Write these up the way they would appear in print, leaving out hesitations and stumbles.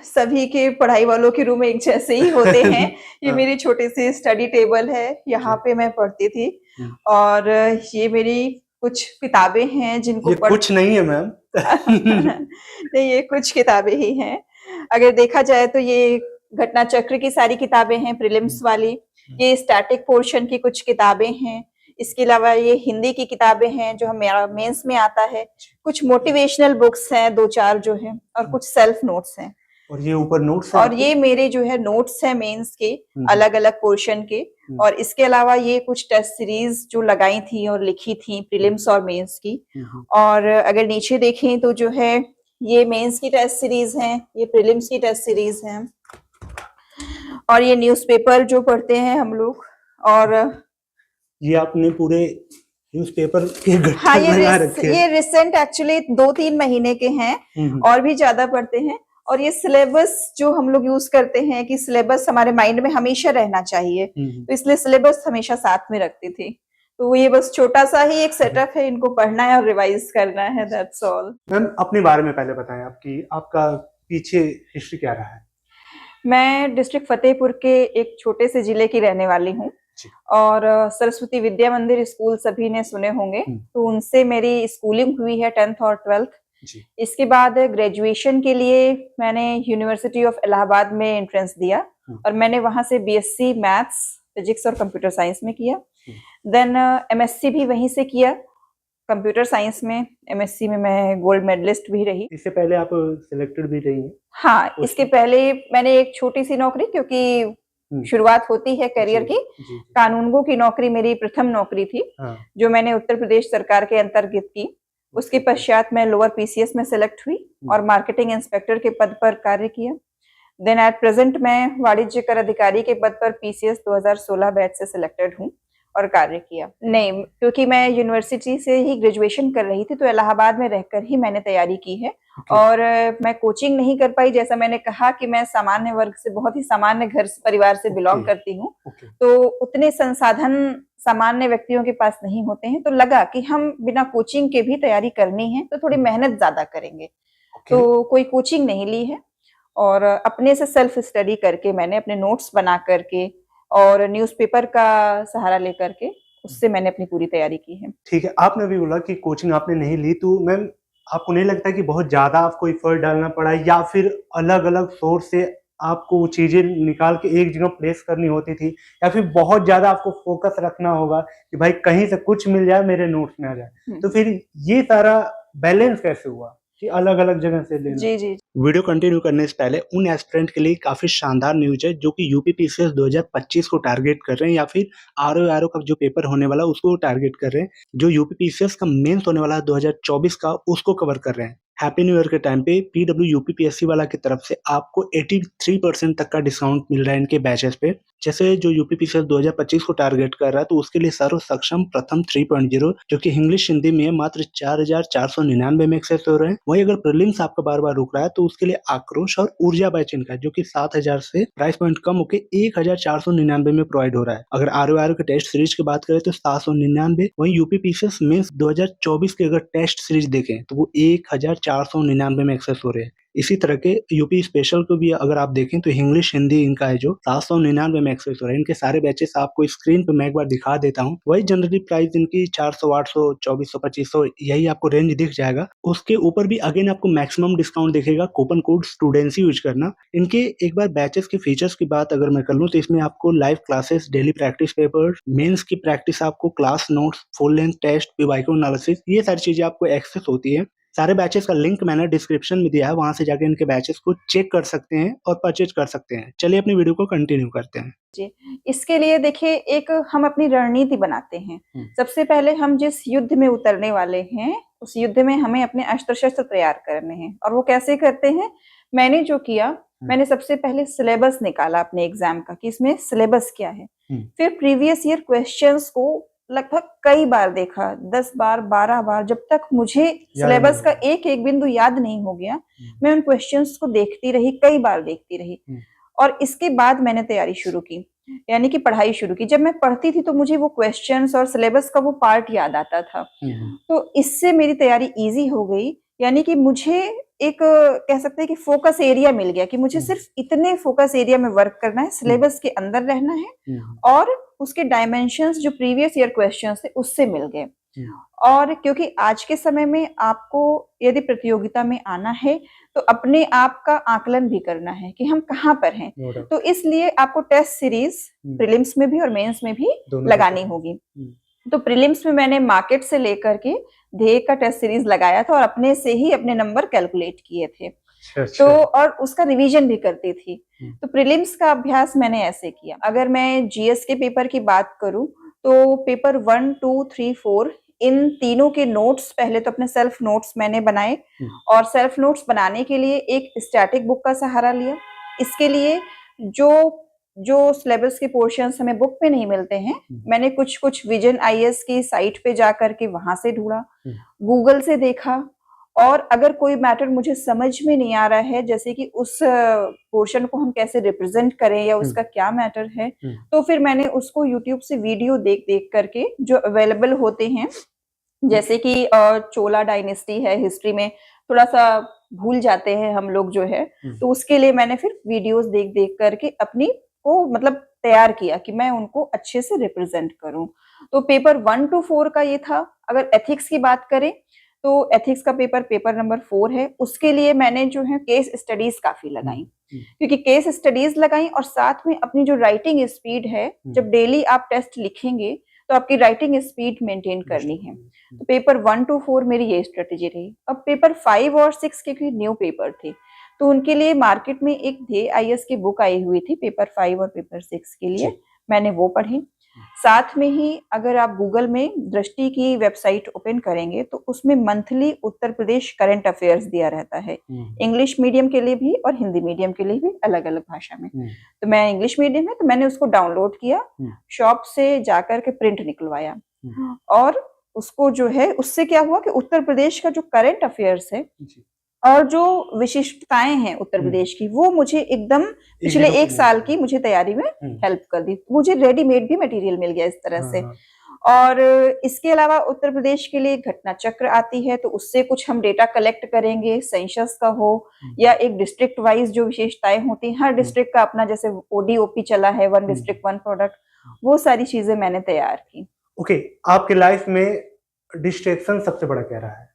सभी के पढ़ाई वालों के रूम एक जैसे ही होते हैं। ये हाँ। मेरी छोटी सी स्टडी टेबल है, यहाँ जी। पे मैं पढ़ती थी। हुँ। और ये मेरी कुछ किताबें हैं जिनको ये कुछ नहीं है मैम। नहीं, ये कुछ किताबें ही हैं। अगर देखा जाए तो ये घटना चक्र की सारी किताबें हैं, प्रीलिम्स वाली। ये स्टैटिक पोर्शन की कुछ किताबें हैं। इसके अलावा ये हिंदी की किताबें हैं जो हमारा मेंस में आता है। कुछ मोटिवेशनल बुक्स हैं 2-4 जो हैं, और कुछ सेल्फ नोट्स हैं। और ये ऊपर नोट्स हैं और आपके? ये मेरे जो है नोट्स हैं मेंस के, हुँ। अलग-अलग पोर्शन के। और इसके अलावा ये कुछ टेस्ट सीरीज जो लगाई थी और लिखी थी प्रीलिम्स और मेंस की। और अगर नीचे देखें तो जो है ये मेंस की टेस्ट सीरीज हैं, ये प्रीलिम्स की टेस्ट सीरीज हैं। और ये न्यूज़पेपर जो पढ़ते हैं हम लोग। और ये आपने पूरे न्यूज़पेपर के हाँ, गट्ठर लगा रखे हैं। ये रिसेंट एक्चुअली 2-3 महीने के हैं, और भी ज्यादा पढ़ते हैं। और ये सिलेबस जो हम लोग यूज करते हैं कि सिलेबस हमारे माइंड में हमेशा रहना चाहिए, तो इसलिए सिलेबस हमेशा साथ में रखती थी। तो ये बस छोटा सा ही एक सेटअप है, इनको पढ़ना है और रिवाइज करना है, दैट्स ऑल। मैम अपने बारे में पहले बताएं, आपका पीछे हिस्ट्री क्या रहा है? मैं डिस्ट्रिक्ट फतेहपुर के एक छोटे से जिले की रहने वाली हूँ। और सरस्वती विद्या मंदिर स्कूल सभी ने सुने होंगे, तो उनसे मेरी स्कूलिंग हुई है 10th और 12th। इसके बाद ग्रेजुएशन के लिए मैंने यूनिवर्सिटी ऑफ इलाहाबाद में एंट्रेंस दिया, और मैंने वहां से बीएससी मैथ्स, फिजिक्स और कंप्यूटर साइंस में किया। देन एमएससी भी वहीं से किया कंप्यूटर साइंस में। एमएससी में मैं गोल्ड मेडलिस्ट भी रही। इससे पहले आप सिलेक्टेड भी रही हैं? हाँ, इसके पहले मैंने एक छोटी सी नौकरी, क्योंकि शुरुआत होती है करियर की, कानूनगो की नौकरी मेरी प्रथम नौकरी थी, जो मैंने उत्तर प्रदेश सरकार के अंतर्गत की। उसके पश्चात मैं लोअर पीसीएस में सिलेक्ट हुई और मार्केटिंग इंस्पेक्टर के पद पर कार्य किया। देन एट प्रेजेंट मैं वाणिज्य कर अधिकारी के पद पर पीसीएस 2016 बैच से सिलेक्टेड हूँ और कार्य किया। नहीं, क्योंकि मैं यूनिवर्सिटी से ही ग्रेजुएशन कर रही थी, तो इलाहाबाद में रहकर ही मैंने तैयारी की है। और मैं कोचिंग नहीं कर पाई, जैसा मैंने कहा कि मैं सामान्य वर्ग से, बहुत ही सामान्य घर परिवार से बिलोंग करती हूँ, तो उतने संसाधन सामान्य व्यक्तियों के पास नहीं होते हैं। तो लगा कि हम बिना कोचिंग के भी तैयारी करनी है, तो थोड़ी मेहनत ज्यादा करेंगे। तो कोई कोचिंग नहीं ली है, और अपने से सेल्फ स्टडी करके मैंने अपने नोट्स बना करके और न्यूज़पेपर का सहारा लेकर के उससे मैंने अपनी पूरी तैयारी की है। ठीक है, आपने भी बोला कि कोचिंग आपने नहीं ली, तो मैम आपको नहीं लगता कि बहुत ज्यादा आपको एफर्ट डालना पड़ा, या फिर अलग अलग सोर्स से आपको चीजें निकाल के एक जगह प्लेस करनी होती थी, या फिर बहुत ज्यादा आपको फोकस रखना होगा कि भाई कहीं से कुछ मिल जाए मेरे नोट्स में आ जाए? तो फिर ये सारा बैलेंस कैसे हुआ कि अलग अलग जगह से लेना? जी। वीडियो कंटिन्यू करने से पहले उन एस्पिरेंट के लिए काफी शानदार न्यूज है जो कि यूपीपीसीएस 2025 को टारगेट कर रहे हैं, या फिर आरओ का जो पेपर होने वाला उसको टारगेट कर रहे हैं। जो यूपीपीसीएस का मेंस होने वाला है 2024 का, उसको कवर कर रहे हैं। हैप्पी न्यू ईयर के टाइम पे पीडब्ल्यू यूपीपीएससी वाला की तरफ से आपको 83% तक का डिस्काउंट मिल रहा है इनके बैचेस पे। जैसे जो यूपीपीसीएस 2025 को टारगेट कर रहा है, तो उसके लिए सर्व सक्षम प्रथम 3.0 जो कि इंग्लिश हिंदी में मात्र 4499 में एक्सेस हो रहे हैं। वहीं अगर प्रीलिम्स आपका बार बार रुक रहा है, तो उसके लिए आक्रोश और ऊर्जा बैच इनका जो कि 7000 से प्राइस पॉइंट कम होकर 1499 में प्रोवाइड हो रहा है। अगर आरओ के टेस्ट सीरीज की बात करें तो 799। वहीं यूपीपीसीएस मेंस 2024 के अगर टेस्ट सीरीज देखें तो वो 1499 में एक्सेस हो रहे हैं। इसी तरह के यूपी स्पेशल को भी अगर आप देखें तो इंग्लिश हिंदी इनका है जो 799 में एक्सेस हो रहा है। इनके सारे बैचेस आपको स्क्रीन पे मैं एक बार दिखा देता हूँ। वही जनरली प्राइस इनकी 400, 800, 2400, 2500 यही आपको रेंज दिख जाएगा। उसके ऊपर भी अगेन आपको मैक्सिमम डिस्काउंट दिखेगा। कूपन कोड स्टूडेंट्स यूज करना। इनके एक बार बैचेस के फीचर्स की बात अगर मैं कर लूँ तो इसमें आपको live classes, daily practice paper, mains की प्रैक्टिस, आपको class notes, full length test, PYQ analysis, ये सारी चीजें आपको एक्सेस होती है। सारे बैचेस का लिंक मैंने डिस्क्रिप्शन में दिया है, वहां से जाके इनके बैचेस को चेक कर सकते हैं और परचेज कर सकते हैं। चलिए अपनी वीडियो को कंटिन्यू करते हैं। जी, इसके लिए देखिए एक हम अपनी रणनीति बनाते हैं। सबसे पहले हम जिस युद्ध में उतरने वाले हैं, उस युद्ध में हमें अपने अस्त्र शस्त्र तैयार करने हैं। और वो कैसे करते हैं? मैंने जो किया, मैंने सबसे पहले सिलेबस निकाला अपने एग्जाम का कि इसमें सिलेबस क्या है। फिर प्रीवियस ईयर क्वेश्चंस को लगभग कई बार देखा, 10 बार, 12 बार, जब तक मुझे सिलेबस का एक एक बिंदु याद नहीं हो गया। मैं उन क्वेश्चंस को देखती रही, कई बार देखती रही, और इसके बाद मैंने तैयारी शुरू की, यानी कि पढ़ाई शुरू की। जब मैं पढ़ती थी तो मुझे वो क्वेश्चंस और सिलेबस का वो पार्ट याद आता था, तो इससे मेरी तैयारी इजी हो गई। यानी कि मुझे एक कह सकते हैं कि फोकस एरिया मिल गया कि मुझे सिर्फ इतने फोकस एरिया में वर्क करना है, सिलेबस के अंदर रहना है और उसके डायमेंशंस जो प्रीवियस ईयर क्वेश्चंस थे उससे मिल गए। और क्योंकि आज के समय में आपको यदि प्रतियोगिता में आना है तो अपने आप का आकलन भी करना है कि हम कहाँ पर हैं, तो इसलिए आपको टेस्ट सीरीज प्रीलिम्स में भी और मेंस में भी लगानी होगी। तो प्रीलिम्स में मैंने मार्केट से लेकर के ध्येय का टेस्ट सीरीज लगाया था और अपने से ही अपने नंबर कैलकुलेट किए थे। तो और उसका रिवीजन भी करती थी। तो प्रीलिम्स का अभ्यास मैंने ऐसे किया। अगर मैं जीएस के पेपर की बात करूं तो पेपर 1, 2, 3, 4 इन तीनों के नोट्स पहले तो अपने सेल्फ नोट्स मैंने बनाए और सेल्फ नोट्स बनाने के लिए एक स्टैटिक बुक का सहारा लिया। इसके लिए जो सिलेबस के पोर्शंस हमें बुक पे नहीं मिलते हैं, मैंने कुछ विजन आईएएस की साइट पे जा करके वहां से ढूंढा, गूगल से देखा और अगर कोई मैटर मुझे समझ में नहीं आ रहा है, जैसे कि उस पोर्शन को हम कैसे रिप्रेजेंट करें या उसका क्या मैटर है, तो फिर मैंने उसको यूट्यूब से वीडियो देख करके जो अवेलेबल होते हैं, जैसे कि चोला डायनेस्टी है, हिस्ट्री में थोड़ा सा भूल जाते हैं हम लोग जो है, तो उसके लिए मैंने फिर वीडियोस देख करके अपनी को मतलब तैयार किया कि मैं उनको अच्छे से रिप्रेजेंट करूं। तो पेपर 1 to 4 का ये था। अगर एथिक्स की बात करें तो एथिक्स का पेपर नंबर 4 है। उसके लिए मैंने जो है केस स्टडीज काफी लगाई, क्योंकि केस स्टडीज लगाई और साथ में अपनी जो राइटिंग स्पीड है, जब डेली आप टेस्ट लिखेंगे तो आपकी राइटिंग स्पीड मेंटेन करनी है। तो पेपर 1 to 4 मेरी ये स्ट्रेटेजी रही। अब पेपर 5 और 6 के न्यू पेपर थे, तो उनके लिए मार्केट में एक ध्येय आईएएस की बुक आई हुई थी पेपर 5 और पेपर 6 के लिए, मैंने वो पढ़ी। साथ में ही अगर आप गूगल में दृष्टि की वेबसाइट ओपन करेंगे तो उसमें monthly Uttar Pradesh current affairs दिया रहता है, इंग्लिश मीडियम के लिए भी और हिंदी मीडियम के लिए भी, अलग अलग भाषा में। तो मैं इंग्लिश मीडियम है तो मैंने उसको डाउनलोड किया, शॉप से जाकर के प्रिंट निकलवाया और उसको जो है, उससे क्या हुआ कि उत्तर प्रदेश का जो करंट अफेयर्स है और जो विशिष्टताएं हैं उत्तर प्रदेश की, वो मुझे एकदम पिछले 1 साल की मुझे तैयारी में हेल्प कर दी। मुझे रेडीमेड भी मटेरियल मिल गया इस तरह से। और इसके अलावा उत्तर प्रदेश के लिए घटना चक्र आती है, तो उससे कुछ हम डेटा कलेक्ट करेंगे, सेंसस का हो या एक डिस्ट्रिक्ट वाइज जो विशेषताएं होती हैं, हर डिस्ट्रिक्ट का अपना, जैसे ओडीओपी चला है, 1 डिस्ट्रिक्ट 1 प्रोडक्ट, वो सारी चीजें मैंने तैयार की। ओके, आपके लाइफ में डिस्ट्रैक्शन सबसे बड़ा क्या रहा है?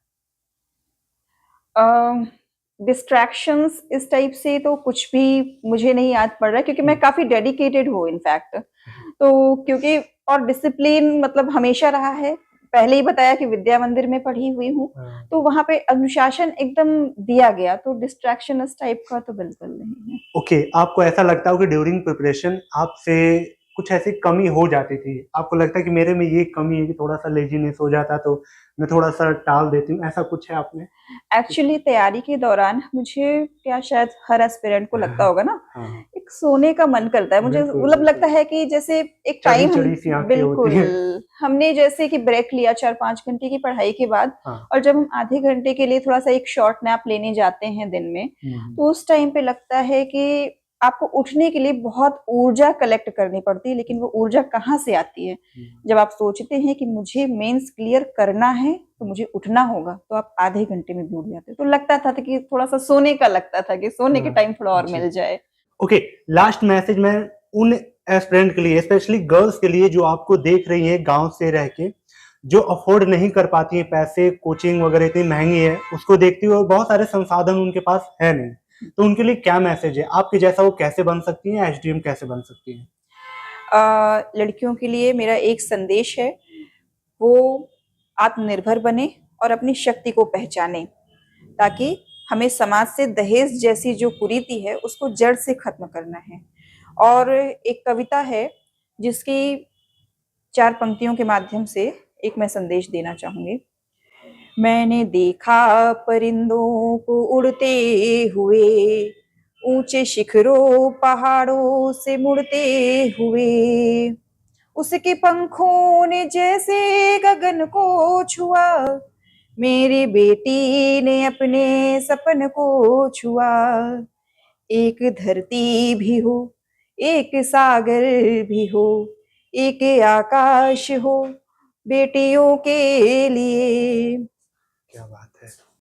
डिस्ट्रैक्शंस इस टाइप से तो कुछ भी मुझे नहीं याद पड़ रहा है, क्योंकि मैं काफी डेडिकेटेड हूँ इनफैक्ट। तो क्योंकि और डिसिप्लिन मतलब हमेशा रहा है, पहले ही बताया कि विद्या मंदिर में पढ़ी हुई हूँ, तो वहां पे अनुशासन एकदम दिया गया, तो डिस्ट्रैक्शन इस टाइप का तो बिल्कुल नहीं है। ओके, आपको ऐसा लगता हो कि ड्यूरिंग प्रिपरेशन आपसे कुछ ऐसी कमी हो जाती थी, आपको लगता है कि मेरे में ये कमी है कि थोड़ा सा लेजीनेस हो जाता तो मैं थोड़ा सा टाल देती हूँ, ऐसा कुछ है आपने? एक्चुअली तैयारी के दौरान मुझे, क्या शायद हर एस्पिरेंट को लगता होगा ना, एक सोने का मन करता है मुझे, मतलब लगता है कि जैसे एक टाइम, बिल्कुल हमने जैसे कि ब्रेक लिया 4-5 घंटे की पढ़ाई के बाद, और जब हम आधे घंटे के लिए थोड़ा सा एक शॉर्ट नैप लेने जाते हैं दिन में, तो उस टाइम पे लगता है कि आपको उठने के लिए बहुत ऊर्जा कलेक्ट करनी पड़ती है, लेकिन वो ऊर्जा कहाँ से आती है? जब आप सोचते हैं कि मुझे मेंस क्लियर करना है तो मुझे उठना होगा, तो आप आधे घंटे में भी उठ जाते, तो लगता था कि थोड़ा सा सोने का लगता था कि सोने के टाइम थोड़ा और मिल जाए। ओके, लास्ट मैसेज मैं उन एस्पिरेंट के लिए, स्पेशली गर्ल्स के लिए जो आपको देख रही हैं गांव से रह के, जो अफोर्ड नहीं कर पाती हैं, पैसे कोचिंग वगैरह इतनी महंगी है उसको देखती हुए, और बहुत सारे संसाधन उनके पास है नहीं, तो उनके लिए क्या मैसेज है? आपके जैसा वो कैसे बन सकती हैं, एचडीएम कैसे बन सकती हैं? लड़कियों के लिए मेरा एक संदेश है, वो आत्मनिर्भर बने और अपनी शक्ति को पहचाने, ताकि हमें समाज से दहेज जैसी जो कुरीति है उसको जड़ से खत्म करना है। और एक कविता है जिसकी 4 पंक्तियों के माध्यम से एक मैं संदेश देना चाहूंगी। मैंने देखा परिंदों को उड़ते हुए, ऊंचे शिखरों पहाड़ों से मुड़ते हुए, उसके पंखों ने जैसे गगन को छुआ, मेरी बेटी ने अपने सपन को छुआ। एक धरती भी हो, एक सागर भी हो, एक आकाश हो बेटियों के लिए। क्या बात